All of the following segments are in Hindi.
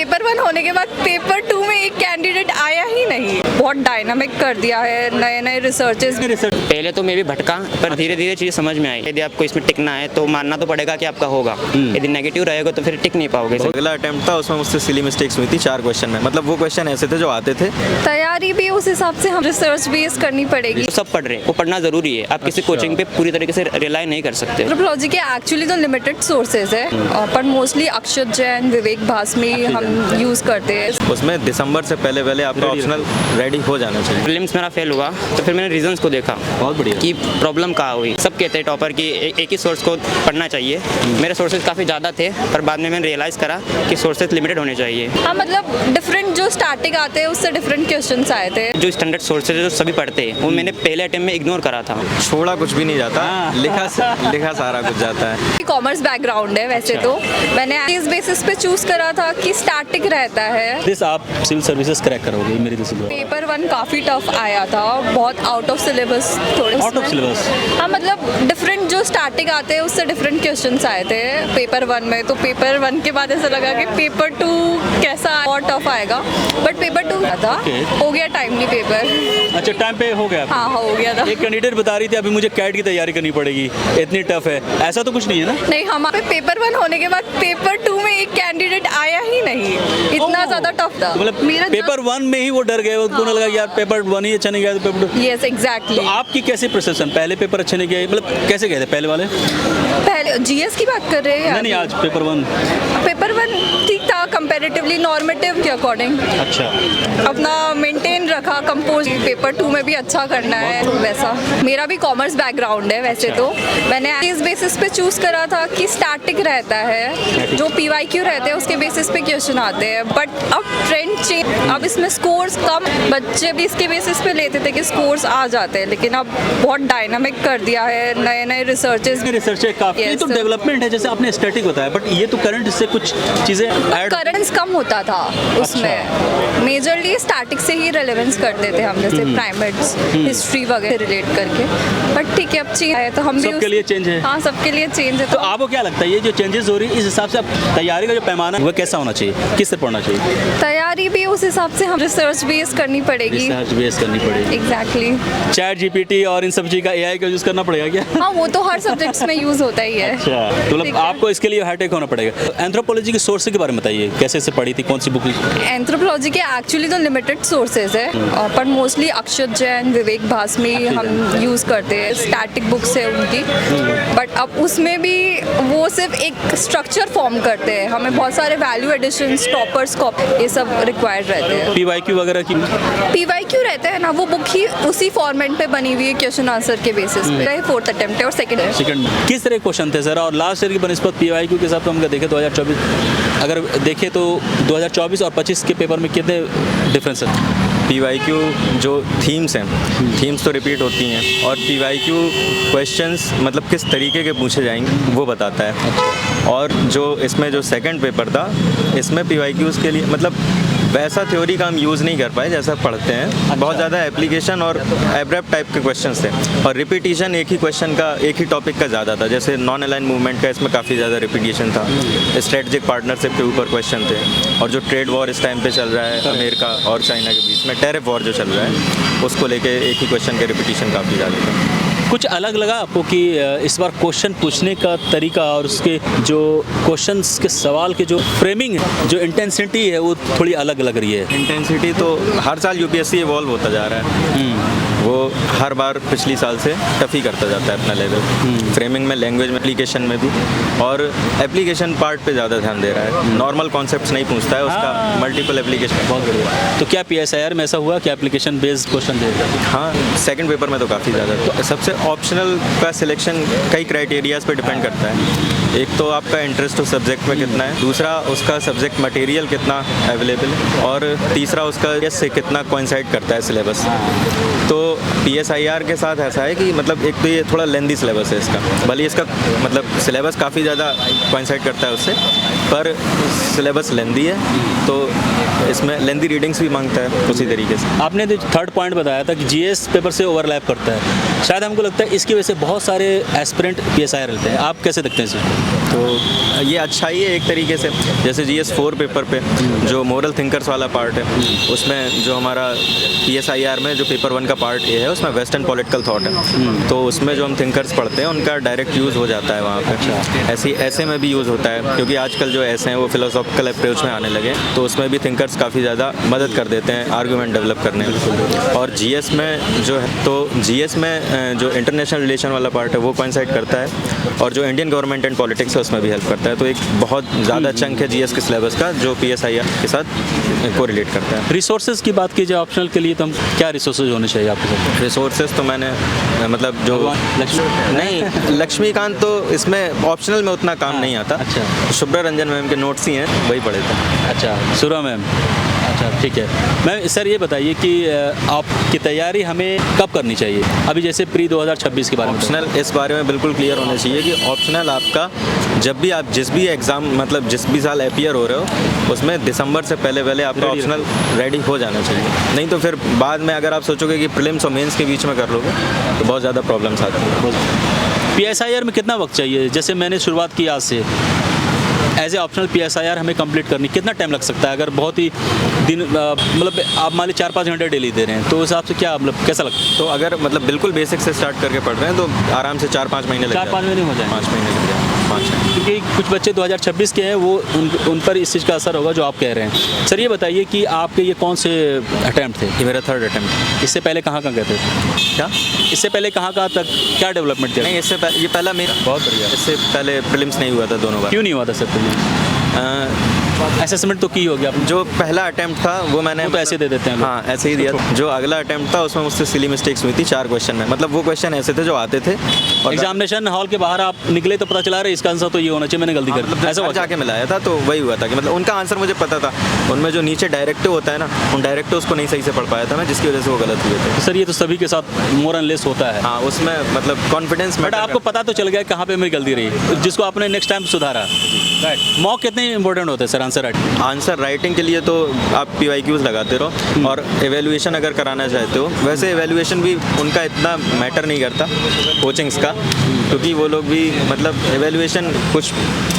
पेपर 1 होने के बाद पेपर 2 में एक कैंडिडेट आया ही नहीं। बहुत डायनामिक कर दिया है, नए नए रिसर्चेस। पहले तो मैं भी भटका, पर धीरे धीरे चीज़ समझ में आई। यदि आपको इसमें टिकना है तो मानना तो पड़ेगा कि आपका होगा। यदि नेगेटिव रहेगा तो फिर टिक नहीं पाओगे। अगला अटेम्प्ट था, उसमें मुझसे सिली मिस्टेक्स हुई थी 4 क्वेश्चन में। मतलब वो क्वेश्चन ऐसे थे जो आते थे। तैयारी भी उस हिसाब से हम रिसर्च बेस करनी पड़ेगी। तो सब पढ़ रहे हैं, वो पढ़ना जरूरी है। आप किसी कोचिंग पे पूरी तरीके से रिलाई नहीं कर सकते। एंथ्रोपोलॉजी के एक्चुअली तो लिमिटेड सोर्सेज है, पर मोस्टली अक्षत जैन, विवेक भासमी हम यूज करते हैं। उसमें दिसंबर से पहले आपका ऑप्शनल रेडी हो जाना चाहिए। प्रीलिम्स मेरा फेल हुआ तो फिर मैंने रीजंस को देखा। बहुत बढ़िया कि प्रॉब्लम कहाँ हुई। सब कहते हैं टॉपर की एक ही सोर्स को पढ़ना चाहिए। मेरे सोर्सेज काफ़ी ज़्यादा थे, पर बाद में मैंने रियलाइज़ करा कि सोर्सेज लिमिटेड होने चाहिए। हाँ, मतलब डिफरेंट जो स्टार्टिंग आते हैं उससे डिफरेंट क्वेश्चंस आए थे। जो स्टैंडर्ड सोर्सेज जो सभी पढ़ते हैं वो मैंने पहले अटेम्प्ट में इग्नोर करा था। छोड़ा कुछ भी नहीं जाता, लिखा सारा कुछ जाता है। कॉमर्स बैकग्राउंड है वैसे तो मैंने इस बेसिस पे चूज करा था कि स्टैटिक रहता है। दिस आप सिविल सर्विसेज क्रैक करोगे मेरी दिस। पेपर 1 काफी टफ आया था, बहुत आउट ऑफ सिलेबस। थोड़े आउट ऑफ सिलेबस? हाँ, मतलब डिफरेंट जो स्टार्टिंग आते हैं उससे डिफरेंट क्वेश्चंस आए थे पेपर 1 में। तो पेपर 1 के बाद ऐसा लगा कि पेपर 2 कैसा और टफ आएगा, बट पेपर 2 था हो गया टाइमली पेपर। अच्छा, टाइम पे हो गया? हाँ, हो गया था। एक कैंडिडेट बता रही थी अभी मुझे कैट की तैयारी करनी पड़ेगी, इतनी टफ है। ऐसा तो कुछ नहीं है ना? नहीं, हमारे पेपर 1 होने के बाद पेपर 2 में एक कैंडिडेट आया ही नहीं। इतना ज्यादा टफ था। मतलब मेरा पेपर 1 में ही वो डर गए, उनको लगा कि यार पेपर 1 ही अच्छा नहीं गया तो पेपर 2। Yes, exactly. तो आपकी कैसी परसेप्शन? पहले पेपर अच्छे नहीं गए, मतलब कैसे गए थे पहले वाले? पहले जीएस की बात कर रहे हैं? नहीं, आज पेपर 1। पेपर 1 ठीक था कंपैरेटिवली, नॉर्मेटिव के अकॉर्डिंग। अच्छा, अपना मेंटेन रखा कंपोज। पेपर 2 में भी अच्छा करना है वैसा। मेरा भी कॉमर्स बैकग्राउंड है वैसे तो मैंने इस बेसिस पे चूज करा था कि स्टैटिक रहता है, जो पीवाईक्यू रहते हैं उसके बेसिस पे क्वेश्चन आते हैं। बट अब ट्रेंड चेंज, अब इसमें स्कोर्स कम, बच्चे भी इसके बेसिस पे लेते थे कि स्कोर्स आ जाते हैं, लेकिन अब बहुत डायनामिक कर दिया है, नए नए रिसर्चेस। रिसर्च है काफी। ये तो डेवलपमेंट है, जैसे आपने स्टैटिक बताया, बट ये तो करंट से कुछ चीजें ऐड। करंट्स कम होता था उसमें। मेजरली स्टैटिक से ही रेलेवेंस करते थे हम, जैसे प्राइमेट्स, हिस्ट्री वगैरह रिलेट करके। बट ठीक है, अब चेंज है तो हम भी सबके लिए चेंज है। हाँ, सबके लिए चेंज है। तो आपको क्या लगता है ये जो चेंजेस हो रही है, इस हिसाब से अब तैयारी का जो पैमाना है वो कैसा होना चाहिए? किससे पढ़ना चाहिए? तैयारी भी उस हिसाब से हम रिसर्च बेस करनी पड़ेगी। रिसर्च बेस करनी पड़ेगी। एग्जैक्टली। चैट जीपीटी और इन सब चीज का एआई का यूज करना पड़ेगा क्या? हाँ, वो तो हर सब्जेक्ट्स में यूज होता ही है। अच्छा, तो मतलब आपको इसके लिए हाईटेक होना पड़ेगा। एंथ्रोपोलॉजी की सोर्स के बारे में बताइए, कैसे से पढ़ी थी, कौन सी बुक? एंथ्रोपोलॉजी के एक्चुअली तो लिमिटेड सोर्सेज है, पर मोस्टली अक्षत जैन, विवेक भासमी हम यूज करते हैं। स्टैटिक बुक्स है उनकी, बट अब उसमें भी वो सिर्फ एक स्ट्रक्चर फॉर्म करते हैं। हमें बहुत सारे वैल्यू एडिशन, टॉपर्स, ये सब रिक्वायर्ड रहते हैं। पीवाईक्यू वगैरह की? पीवाईक्यू रहता है ना, वो बुक ही उसी फॉर्मेट पे बनी हुई है, क्वेश्चन आंसर के बेसिस पे। 4th अटेम्प्ट है और सेकंड किस तरह क्वेश्चन थे सर? और लास्ट ईयर की बनस्पत पीवाईक्यू के साथ हम देखें 2024, अगर देखें तो 2024 और 25 के पेपर में कितने डिफरेंस है? पीवाईक्यू जो थीम्स हैं, थीम्स तो रिपीट होती हैं, और पीवाईक्यू क्वेश्चंस मतलब किस तरीके के पूछे जाएंगे वो बताता है। और जो इसमें जो सेकंड पेपर था, इसमें पीवाईक्यूज़ के लिए मतलब वैसा थ्योरी का हम यूज़ नहीं कर पाए जैसा पढ़ते हैं। बहुत ज़्यादा एप्लीकेशन और एब्रैप्ट टाइप के क्वेश्चंस थे, और रिपीटिशन एक ही क्वेश्चन का, एक ही टॉपिक का ज़्यादा था। जैसे नॉन अलाइन मूवमेंट का इसमें काफ़ी ज़्यादा रिपीटिशन था। स्ट्रेटजिक पार्टनरशिप के ऊपर क्वेश्चन थे, और जो ट्रेड वॉर इस टाइम पे चल रहा है अमेरिका और चाइना के बीच में, टैरिफ वॉर जो चल रहा है, उसको लेके एक ही क्वेश्चन के रिपीटिशन काफ़ी ज़्यादा था। कुछ अलग लगा आपको कि इस बार क्वेश्चन पूछने का तरीका और उसके जो क्वेश्चंस के सवाल के जो फ्रेमिंग है, जो इंटेंसिटी है, वो थोड़ी अलग लग रही है? इंटेंसिटी तो हर साल यूपीएससी इवॉल्व होता जा रहा है। वो हर बार पिछली साल से टफ ही करता जाता है अपना लेवल, फ्रेमिंग में, लैंग्वेज में, एप्लीकेशन में भी, और एप्लीकेशन पार्ट पे ज़्यादा ध्यान दे रहा है। नॉर्मल कॉन्सेप्ट्स नहीं पूछता है उसका, मल्टीपल एप्लीकेशन। बहुत बढ़िया। तो क्या पीएसआईआर में ऐसा हुआ कि एप्लीकेशन बेस्ड क्वेश्चन दे रहा है? हाँ, सेकंड पेपर में तो काफ़ी ज़्यादा। तो सबसे ऑप्शनल का सिलेक्शन कई क्राइटेरियाज़ पे डिपेंड करता है। एक तो आपका इंटरेस्ट उस सब्जेक्ट में कितना है, दूसरा उसका सब्जेक्ट मटेरियल कितना अवेलेबल है, और तीसरा उसका से कितना कोइंसाइड करता है सिलेबस। तो पीएसआईआर के साथ ऐसा है कि मतलब एक तो ये थोड़ा लेंदी सिलेबस है इसका, भले इसका मतलब सिलेबस काफ़ी ज़्यादा कोइंसाइड करता है उससे, पर सिलेबस लेंदी है, तो इसमें लेंदी रीडिंग्स भी मांगता है उसी तरीके से। आपने जो थर्ड पॉइंट बताया था कि जीएस पेपर से ओवरलैप करता है, शायद हमको लगता है इसकी वजह से बहुत सारे एस्पिरेंट पीएसआईआर रहते हैं। आप कैसे देखते हैं इसे? तो ये अच्छा ही है एक तरीके से। जैसे GS 4 पेपर पे जो मोरल थिंकर्स वाला पार्ट है, उसमें जो हमारा PSIR में जो पेपर 1 का पार्ट ए है, उसमें वेस्टर्न पॉलिटिकल थॉट है, तो उसमें जो हम थिंकर्स पढ़ते हैं उनका डायरेक्ट यूज़ हो जाता है वहाँ पे। ऐसे में भी यूज़ होता है, क्योंकि आजकल जो ऐसे हैं वो फिलोसॉफिकल अप्रोच में आने लगे, तो उसमें भी थिंकर्स काफ़ी ज़्यादा मदद कर देते हैं आर्गूमेंट डेवलप करने में। और GS में जो है, तो GS में जो इंटरनेशनल रिलेशन वाला पार्ट है वो कोइंसाइड करता है, और जो इंडियन गवर्नमेंट एंड पॉलिटिक्स है उसमें भी हेल्प करता है। तो एक बहुत ज़्यादा चंक है GS के सिलेबस का जो PSIR के साथ कोरिलेट करता है। रिसोर्सेज की बात की जाए ऑप्शनल के लिए, तो हम क्या रिसोर्सेज होने चाहिए आपके साथ? रिसोर्सेज तो मैंने मतलब जो नहीं, लक्ष्मीकांत तो इसमें ऑप्शनल में उतना काम नहीं आता। अच्छा। शुभ्रा रंजन मैम के नोट्स ही हैं, वही पढ़े थे। अच्छा, सुरा मैम। अच्छा, ठीक है। मैम सर ये बताइए कि आपकी तैयारी हमें कब करनी चाहिए? अभी जैसे प्री 2026 के बारे में। ऑप्शनल इस बारे में बिल्कुल क्लियर होना चाहिए कि ऑप्शनल आपका जब भी आप जिस भी एग्ज़ाम मतलब जिस भी साल अपीयर हो रहे हो, उसमें दिसंबर से पहले आपका ऑप्शनल रेडी हो जाना चाहिए। नहीं तो फिर बाद में अगर आप सोचोगे कि प्रीलिम्स और मेंस के बीच में कर लोगे तो बहुत ज़्यादा प्रॉब्लम्स आती हैं। PSIR में कितना वक्त चाहिए? जैसे मैंने शुरुआत की आज से, एज ए ऑप्शनल PSIR हमें कंप्लीट करनी कितना टाइम लग सकता है? अगर बहुत ही दिन मतलब आप मान लीजिए 4-5 घंटे डेली दे रहे हैं, तो उस हिसाब से क्या मतलब कैसा लगता है? तो अगर मतलब बिल्कुल बेसिक से स्टार्ट करके पढ़ रहे हैं तो आराम से 4-5 महीने लग जाते हैं। 4-5 महीने हो जाए? 5 महीने लग जाए, 5 क्योंकि कुछ बच्चे 2026 के हैं, वो उन पर इस चीज़ का असर होगा जो आप कह रहे हैं। सर ये बताइए कि आपके ये कौन से अटैम्प्ट थे? ये मेरा 3rd अटैम्प्ट। इससे पहले कहाँ गए थे? क्या इससे पहले कहाँ तक क्या डेवलपमेंट किया? नहीं, इससे ये पहला मेरा बहुत बढ़िया। इससे पहले प्रीलिम्स नहीं हुआ था दोनों बार। क्यों नहीं हुआ था सर? असेसमेंट तो की होगी आपने? जो पहला अटेम्प्ट था वो मैंने तो ऐसे दे देते हैं लोग। हाँ, ऐसे ही दिया था। जो अगला अटेम्प्ट था उसमें मुझसे सिली मिस्टेक्स हुई थी 4 क्वेश्चन में। मतलब वो क्वेश्चन ऐसे थे जो आते थे और एग्जामिनेशन हॉल के बाहर आप निकले तो पता चला रहा है इसका आंसर तो ये होना चाहिए, मैंने गलती कर दी। मतलब ऐसा ऐसा जाके मिलाया था तो वही हुआ था कि मतलब उनका आंसर मुझे पता था, उनमें जो नीचे डायरेक्टिव होता है ना, उन डायरेक्टिव्स को नहीं सही से पढ़ पाया था मैं, जिसकी वजह से वो गलत हुए थे। सर ये तो सभी के साथ मोर एंड लेस होता है। हाँ, उसमें मतलब कॉन्फिडेंस बट आपको पता तो चल गया कहाँ पे मेरी गलती रही, जिसको आपने नेक्स्ट टाइम सुधारा। राइट। मॉक कितने इंपॉर्टेंट होते हैं सर आंसर राइटिंग के लिए? तो आप PYQs लगाते रहो, और एवेल्युएशन अगर कराना चाहते हो, वैसे एवेल्युएशन भी उनका इतना मैटर नहीं करता कोचिंग्स का, क्योंकि वो लोग भी मतलब एवेल्युएशन कुछ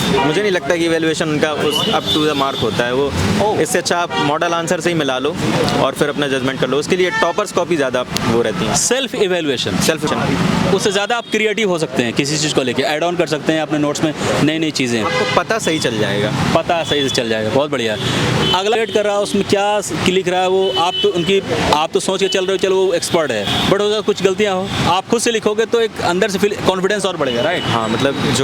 मुझे नहीं लगता कि एवेल्युएशन उनका उस अप टू द मार्क होता है। वो इससे अच्छा आप मॉडल आंसर से ही मिला लो और फिर अपना जजमेंट कर लो। उसके लिए टॉपर्स कॉपी ज़्यादा वो रहती हैं। सेल्फ इवेल्युएशन उससे ज़्यादा आप क्रिएटिव हो सकते हैं, किसी चीज़ को लेके ऐड ऑन कर सकते हैं अपने नोट्स में नई चीज़ें, आपको पता सही चल जाएगा। पता सही से चल जाएगा। बहुत बढ़िया। अगला रेड कर रहा है उसमें क्या लिख रहा है वो आप तो सोच के चल रहे हो चलो वो एक्सपर्ट है, बट हो कुछ गलतियाँ हो, आप खुद से लिखोगे तो एक अंदर से कॉन्फिडेंस और बढ़ेगा। राइट। हाँ, मतलब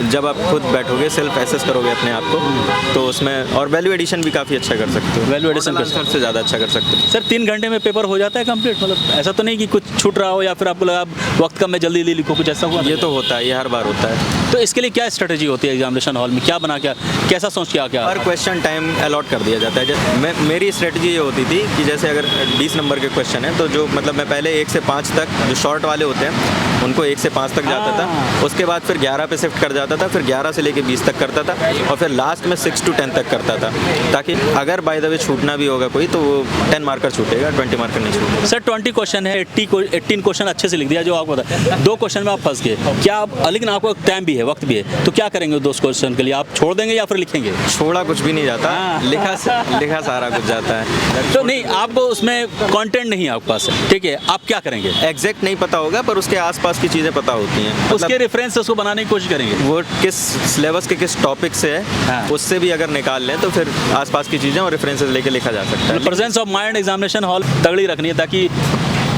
जब आप खुद बैठोगे सेल्फ एसेस करोगे अपने आप को, तो उसमें और वैल्यू एडिशन भी काफ़ी अच्छा कर सकते हो। वैल्यू एडिशन से ज़्यादा अच्छा कर सकते हो। सर 3 घंटे में पेपर हो जाता है कंप्लीट? मतलब ऐसा तो नहीं कि कुछ छूट रहा हो या फिर आपको लगा वक्त कम मैं जल्दी लिखो, कुछ ऐसा हुआ? ये तो होता है, ये हर बार होता है। तो इसके लिए क्या स्ट्रेटेजी होती है एग्जामिनेशन हॉल में? क्या बना क्या कैसा सोच क्या हर क्वेश्चन टाइम अलॉट कर दिया जाता है। मेरी स्ट्रेटजी ये होती थी कि जैसे अगर 20 नंबर के क्वेश्चन है तो जो मतलब मैं पहले 1 से 5 तक जो शॉर्ट वाले होते हैं उनको 1 से 5 तक जाता था, उसके बाद फिर 11 पे शिफ्ट कर जाता था, फिर 11 से लेके 20 तक करता था, और फिर लास्ट में 6 to 10 तक करता था, ताकि अगर बाय द वे छूटना भी होगा कोई तो वो 10 मार्कर छूटेगा, 20 मार्कर नहीं छूटेगा। सर 20 क्वेश्चन है, 18 क्वेश्चन अच्छे से लिख दिया जो आपको पता है, 2 क्वेश्चन में आप फंस गए, क्या आप, लेकिन आपको टाइम भी है, वक्त भी है, तो क्या करेंगे 2 क्वेश्चन के लिए? आप छोड़ देंगे या फिर लिखेंगे? छोड़ा कुछ भी नहीं जाता, लिखा सारा कुछ जाता है। तो नहीं, आपको उसमें कंटेंट नहीं है आपके पास, ठीक है, आप क्या करेंगे? एग्जैक्ट नहीं पता होगा पर उसके आसपास की चीज़ें पता होती हैं। उसके रेफरेंस उसको बनाने की कोशिश करेंगे, वो किस सिलेबस के किस टॉपिक से है, हाँ। उससे भी अगर निकाल लें तो फिर आसपास की चीज़ें और रेफरेंसेस लेके लिखा जा सकता है। Presence of mind examination hall तगड़ी रखनी है ताकि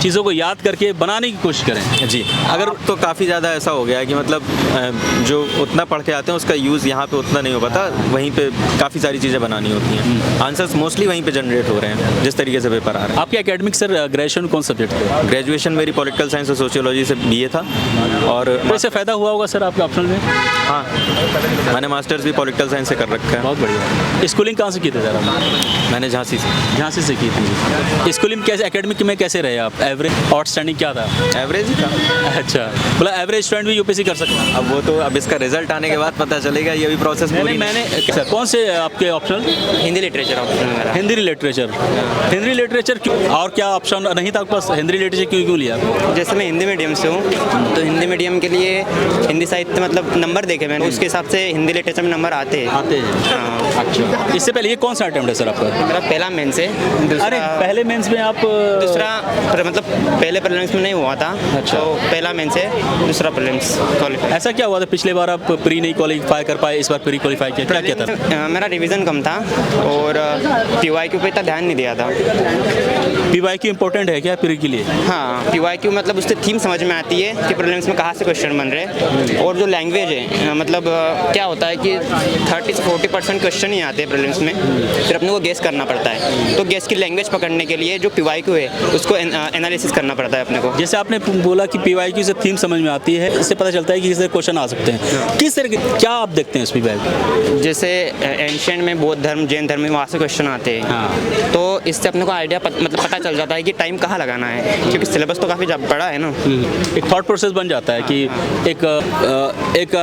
चीज़ों को याद करके बनाने की कोशिश करें। जी, अगर तो काफ़ी ज़्यादा ऐसा हो गया है कि मतलब जो उतना पढ़ के आते हैं उसका यूज़ यहाँ पे उतना नहीं हो पाता, वहीं पे काफ़ी सारी चीज़ें बनानी होती हैं। आंसर्स मोस्टली वहीं पे जनरेट हो रहे हैं जिस तरीके से पेपर आ रहा है। आपके एकेडमिक सर ग्रेजुएशन कौन सब्जेक्ट थे? ग्रेजुएशन मेरी पॉलिटिकल साइंस और सोशियोलॉजी से BA था, और तो इससे फ़ायदा हुआ होगा सर आपके ऑप्शनल में? हाँ, मैंने मास्टर्स भी पॉलिटिकल साइंस से कर रखा है। बहुत बढ़िया। स्कूलिंग कहाँ से की थी सर? मैंने झांसी से की थी। स्कूलिंग कैसे, एकेडमिक में कैसे रहे आप? एवरेज आउटस्टैंडिंग क्या था? एवरेज ही था। अच्छा, मतलब एवरेज स्टूडेंट भी यूपीएससी कर सकता है? अब वो तो अब इसका रिजल्ट आने के बाद पता चलेगा, ये भी प्रोसेस पूरी मैंने सर कौन से आपके ऑप्शनल? हिंदी लिटरेचर ऑप्शन मेरा। हिंदी लिटरेचर क्यों? और क्या ऑप्शन नहीं था आपके पास? हिंदी लिटरेचर क्यों लिया? जैसे मैं हिंदी मीडियम से हूँ, तो हिंदी मीडियम के लिए हिंदी साहित्य मतलब नंबर देखे मैंने, उसके हिसाब से हिंदी लिटरेचर में नंबर आते हैं। हाँ। अच्छा, इससे पहले ये कौन सा अटेम्प्ट है सर आपका? मेरा पहला मेंस है। अरे पहले मेंस में आप दूसरा मतलब पहले प्रीलिम्स में नहीं हुआ था। अच्छा। तो पहला मेंस है, दूसरा प्रीलिम्स क्वालिफाई। ऐसा क्या हुआ था पिछले बार आप प्री नहीं क्वालिफाई कर पाए, इस बार प्री क्वालिफाई किया, क्या था? मेरा रिवीजन कम था और PYQ पे इतना ध्यान नहीं दिया था। PYQ इंपॉर्टेंट है क्या प्री के लिए? हाँ, PYQ मतलब उससे थीम समझ में आती है कि प्रीलिम्स में कहाँ से क्वेश्चन बन रहे हैं। और जो लैंग्वेज है मतलब क्या होता है कि 30 से 40% क्वेश्चन ही आते हैं प्रीलिम्स में, फिर अपने को गेस करना पड़ता है। तो गेस की लैंग्वेज पकड़ने के लिए जो PYQ है उसको एनालिसिस करना पड़ता है अपने को। जैसे आपने बोला कि PYQ से थीम समझ में आती है, इससे पता चलता है कि किस तरह क्वेश्चन आ सकते हैं। किस तरह के क्या आप देखते हैं इस PYQ? जैसे एंशिएंट में बौद्ध धर्म, जैन धर्म में वहाँ से क्वेश्चन आते हैं। हाँ। तो इससे अपने को आइडिया मतलब पता चल जाता है कि टाइम कहाँ लगाना है, क्योंकि सिलेबस तो काफ़ी बड़ा है ना। एक थॉट प्रोसेस बन जाता है कि एक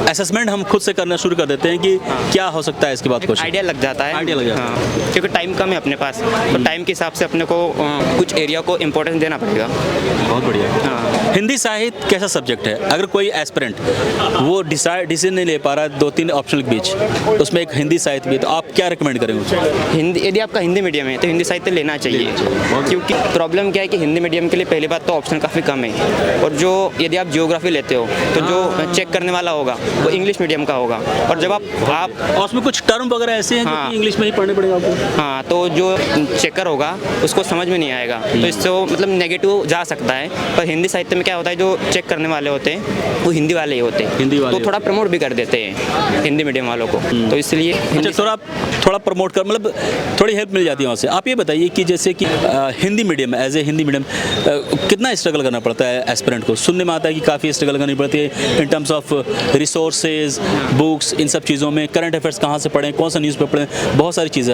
असेसमेंट हम खुद से करना शुरू कर देते हैं कि क्या हो सकता है इसके बाद क्वेश्चन। आइडिया लग जाता है। आइडिया लग जाता है। हाँ, क्योंकि टाइम कम है अपने पास, तो टाइम के हिसाब से अपने को कुछ एरिया को इम्पोर्टेंस देना पड़ेगा। बहुत बढ़िया। हाँ। हिंदी साहित्य कैसा सब्जेक्ट है? अगर कोई एस्पिरेंट वो डिसीजन नहीं ले पा रहा है 2-3 ऑप्शन के बीच, उसमें एक हिंदी साहित्य भी, तो आप क्या रिकमेंड करेंगे? हिंदी, यदि आपका हिंदी मीडियम है तो हिंदी साहित्य लेना चाहिए, क्योंकि प्रॉब्लम क्या है कि हिंदी मीडियम के लिए पहली बात तो ऑप्शन काफ़ी कम है, और जो यदि आप जियोग्राफी लेते हो तो जो चेक करने वाला होगा वो इंग्लिश मीडियम का होगा, और जब आप और उसमें कुछ टर्म वगैरह ऐसे हैं हाँ। जो कि इंग्लिश में ही पढ़ने पड़ेगा आपको। हाँ, तो जो चेकर होगा उसको समझ में नहीं आएगा, तो इससे वो मतलब नेगेटिव जा सकता है। पर हिंदी साहित्य में क्या होता है, जो चेक करने वाले होते हैं वो हिंदी वाले ही होते हैं, हिंदी वाले तो थोड़ा प्रमोट भी कर देते हैं हिंदी मीडियम वालों को, तो इसलिए अच्छा, थोड़ा प्रमोट कर, मतलब थोड़ी हेल्प मिल जाती है वहाँ से। आप ये बताइए कि जैसे कि Hindi medium as a Hindi medium कितना स्ट्रगल करना पड़ता है एस्पिरेंट को? सुनने में आता है कि काफ़ी स्ट्रगल करनी पड़ती है in terms of resources, books, इन सब चीज़ों में। करंट अफेयर्स कहाँ से पढ़ें, कौन सा न्यूज़पेपर पढ़ें, बहुत सारी चीज़ें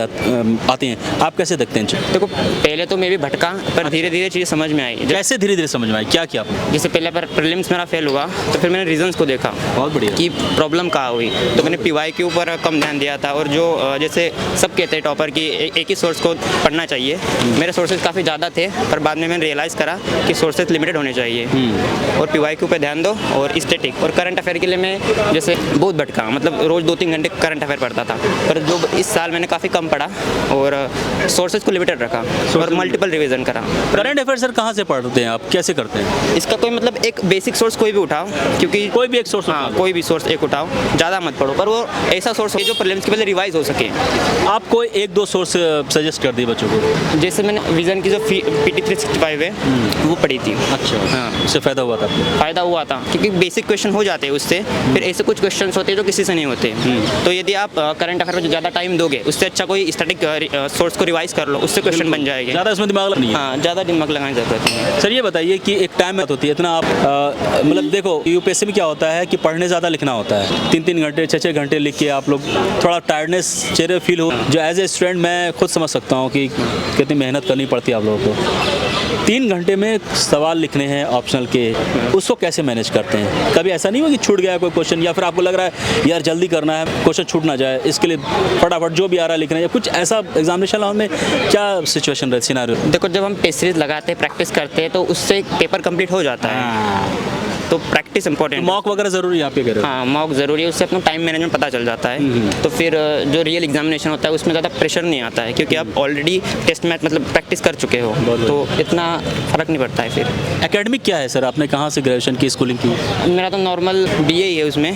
आती हैं। आप कैसे देखते हैं? देखो, पहले तो मैं भी भटका, पर धीरे धीरे चीज़ें समझ में आई। कैसे धीरे धीरे समझ में आई, क्या किया आपने? जैसे पहले पर प्रीलिम्स मेरा फेल हुआ, तो फिर मैंने रीजंस को देखा बहुत बढ़िया कि प्रॉब्लम कहाँ हुई, तो मैंने PYQ पर कम ध्यान दिया था। और जो जैसे सब कहते हैं टॉपर की एक ही सोर्स को पढ़ना चाहिए, मेरे सोर्सेज काफ़ी ज़्यादा थे, पर बाद में मैंने रियलाइज़ करा कि सोर्सेज लिमिटेड होने चाहिए, और PYQ पे ध्यान दो। और स्टैटिक और करंट अफेयर के लिए मैं जैसे बहुत भटका, मतलब रोज़ 2-3 घंटे करंट अफेयर पढ़ता था, पर जो इस साल मैंने काफ़ी कम पढ़ा और सोर्सेज को लिमिटेड रखा और मल्टीपल रिवीजन करा। करंट अफेयर सर कहाँ से पढ़ते हैं आप, कैसे करते हैं? इसका कोई मतलब एक बेसिक सोर्स कोई भी उठाओ, क्योंकि कोई भी एक सोर्स? हाँ, कोई भी सोर्स एक उठाओ, ज़्यादा मत पढ़ो, पर वो ऐसा सोर्स हो जो प्रीलिम्स के पहले रिवाइज हो सके। आप कोई 1-2 सोर्स सजेस्ट कर दिए बच्चों को? जैसे मैंने विजन की जो PT 365 है वो पढ़ी थी। अच्छा, हाँ, उससे फ़ायदा हुआ था आपको? फ़ायदा हुआ था, क्योंकि बेसिक क्वेश्चन हो जाते हैं उससे। फिर ऐसे कुछ क्वेश्चंस होते हैं जो किसी से नहीं होते, तो यदि आप करंट अफेयर में ज़्यादा टाइम दोगे, उससे अच्छा कोई स्टैटिक सोर्स को रिवाइज कर लो, उससे क्वेश्चन बन जाएंगे। ज़्यादा इसमें दिमाग नहीं है। हाँ, ज़्यादा दिमाग लगाने की जरूरत नहीं है। सर ये बताइए कि एक टाइम होती है इतना आप मतलब देखो यूपीएससी में क्या होता है कि पढ़ने ज़्यादा लिखना होता है, 3-3 घंटे 6-6 घंटे लिख के आप लोग थोड़ा टायर्डनेस चेहरे फील हो, जो एज ए स्टूडेंट मैं खुद समझ सकता हूँ कि कितनी मेहनत करनी पड़ती है आप लोगों को। 3 घंटे में सवाल लिखने हैं ऑप्शनल के, उसको कैसे मैनेज करते हैं? कभी ऐसा नहीं हुआ कि छूट गया कोई क्वेश्चन, या फिर आपको लग रहा है यार जल्दी करना है, क्वेश्चन छूट ना जाए, इसके लिए फटाफट जो भी आ रहा है लिखना है, या कुछ ऐसा एग्जामिनेशन हॉल में क्या सिचुएशन रहती है? देखो, जब हम टेस्ट सीरीज लगाते हैं, प्रैक्टिस करते हैं, तो उससे पेपर कंप्लीट हो जाता है, तो प्रैक्टिस इंपॉर्टेंट। मॉक वगैरह ज़रूरी है आप ये कह रहे हो? हाँ, मॉक ज़रूरी है, उससे अपना टाइम मैनेजमेंट पता चल जाता है। तो फिर जो रियल एग्जामिनेशन होता है उसमें ज़्यादा प्रेशर नहीं आता है, क्योंकि आप ऑलरेडी टेस्ट मैच मतलब प्रैक्टिस कर चुके हो, तो इतना फ़र्क नहीं पड़ता है फिर। एकेडमिक क्या है सर, आपने कहाँ से ग्रेजुएशन की, स्कूलिंग की? मेरा तो नॉर्मल BA ही है उसमें।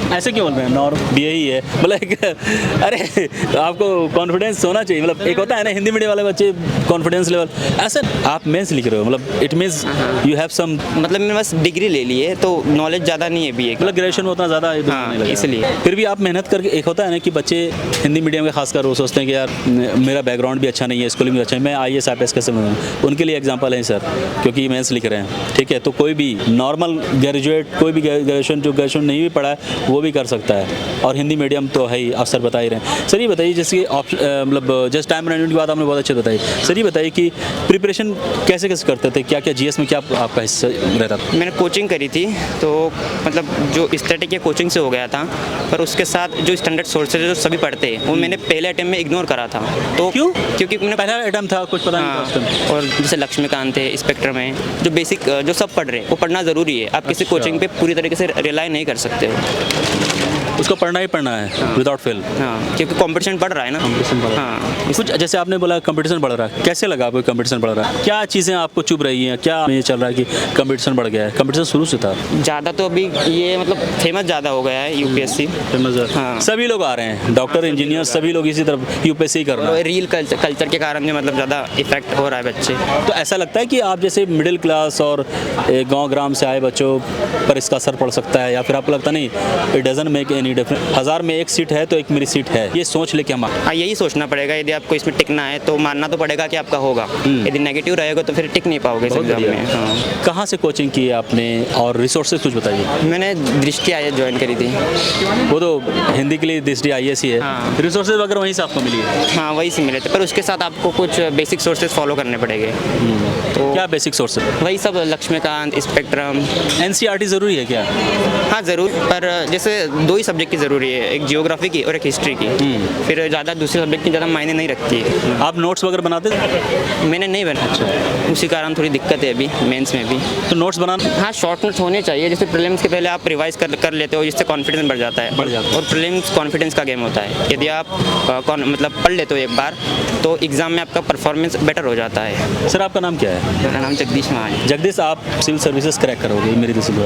ऐसे क्यों बोल रहे हैं? नॉर्मल BA ही है, मतलब अरे आपको कॉन्फिडेंस होना चाहिए, मतलब एक होता है ना हिंदी मीडियम वाले बच्चे कॉन्फिडेंस लेवल, ऐसा आप मेंस लिख रहे हो, मतलब it means you have some, मतलब मैंने बस डिग्री ले ली है, तो नॉलेज ज़्यादा नहीं है BA की, मतलब ग्रेजुएशन में उतना ज़्यादा हाँ, इसलिए। फिर भी आप मेहनत करके, एक होता है ना कि बच्चे हिंदी मीडियम के खासकर वो सोचते हैं कि यार मेरा बैकग्राउंड भी अच्छा नहीं है, स्कूलिंग भी अच्छा है, मैं IAS IPS कैसे बनूँ? उनके लिए एग्जाम्पल है सर, क्योंकि मेंस लिख रहे हैं, ठीक है? तो कोई भी नॉर्मल ग्रेजुएट, कोई भी ग्रेजुएशन जो ग्रेजुएशन नहीं भी पढ़ा है, वो भी कर सकता है, और हिंदी मीडियम तो है ही, आप सर बता ही रहे हैं। सर ये बताइए, जैसे मतलब जस्ट टाइम मैनेजमेंट की बात आपने बहुत अच्छे बताई। सर ये बताइए कि प्रिपरेशन कैसे कैसे करते थे, क्या क्या जीएस में क्या आपका हिस्सा रहता था? मैंने कोचिंग करी थी, तो मतलब जो स्टैटिक या कोचिंग से हो गया था, पर उसके साथ जो स्टैंडर्ड सोर्सेज जो सभी पढ़ते हैं वो मैंने पहले अटेम्प्ट में इग्नोर करा था। तो क्यों? क्योंकि मैंने पहला अटेम्प्ट था, कुछ पता नहीं था उस टाइम। हाँ, और जैसे लक्ष्मीकांत है, स्पेक्ट्रम है, जो बेसिक जो सब पढ़ रहे हैं वो पढ़ना ज़रूरी है। आप किसी अच्छा। कोचिंग पे पूरी तरीके से रिलाई नहीं कर सकते हो। उसको पढ़ना ही पढ़ना है विदाउट फेल। हाँ, क्योंकि कंपटीशन बढ़ रहा है ना। कंपटीशन बढ़ रहा है। हाँ, कुछ जैसे आपने बोला कंपटीशन बढ़ रहा है, कैसे लगा आपको कंपटीशन बढ़ रहा है? क्या चीज़ें आपको चुभ रही हैं, क्या ये चल रहा है कि कंपटीशन बढ़ गया है? कंपटीशन शुरू से था ज़्यादा तो अभी ये मतलब फेमस ज़्यादा हो गया है यूपीएससी। फेमस है। हाँ। सभी लोग आ रहे हैं, डॉक्टर इंजीनियर सभी लोग इसी तरफ यूपीएससी कर रहे और हैं। रील कल्चर के कारण जो मतलब ज़्यादा इफेक्ट हो रहा है बच्चे। तो ऐसा लगता है कि आप जैसे मिडिल क्लास और गांव ग्राम से आए बच्चों पर इसका असर पड़ सकता है, या फिर आपको लगता नहीं it doesn't make any difference, 1000 में एक सीट है तो एक मेरी सीट है, ये सोच लेके हम हाँ, यही सोचना पड़ेगा। यदि आपको इसमें टिकना है तो मानना तो पड़ेगा कि आपका होगा। यदि नेगेटिव रहेगा तो फिर टिक नहीं पाओगे इस एग्जाम में। हाँ। कहाँ से कोचिंग की है आपने, और रिसोर्सेज कुछ बताइए। मैंने दृष्टि आईएएस ज्वाइन करी थी। वो तो हिंदी के लिए दृष्टि IAS ही है। हाँ। रिसोर्सेज वगैरह वहीं से आपको मिली है? हाँ, वही से मिले थे, पर उसके साथ आपको कुछ बेसिक सोर्सेज फॉलो करने पड़ेंगे। तो क्या बेसिक सोर्स है? वही सब लक्ष्मीकांत, स्पेक्ट्रम। NCERT ज़रूरी है क्या? हाँ ज़रूर, पर जैसे 2 ही सब्जेक्ट की ज़रूरी है, एक जियोग्राफी की और एक हिस्ट्री की। फिर ज़्यादा दूसरे सब्जेक्ट की ज़्यादा मायने नहीं रखती है। आप नोट्स वगैरह बनाते थे? मैंने नहीं बना। अच्छा। उसी कारण थोड़ी दिक्कत है अभी मेंस में भी। तो नोट्स बनाना हाँ, शॉर्ट नोट्स होने चाहिए, जैसे प्रीलिम्स के पहले आप रिवाइज कर लेते हो, जिससे कॉन्फिडेंस बढ़ जाता है। बढ़ जाता है। और प्रीलिम्स कॉन्फिडेंस का गेम होता है। यदि आप मतलब पढ़ लेते हो एक बार, तो एग्ज़ाम में आपका परफॉर्मेंस बेटर हो जाता है। सर आपका नाम क्या है? मेरा नाम जगदीश महान है। जगदीश, आप सिविल सर्विसेज क्रैक करोगे मेरी दिल से दुआ।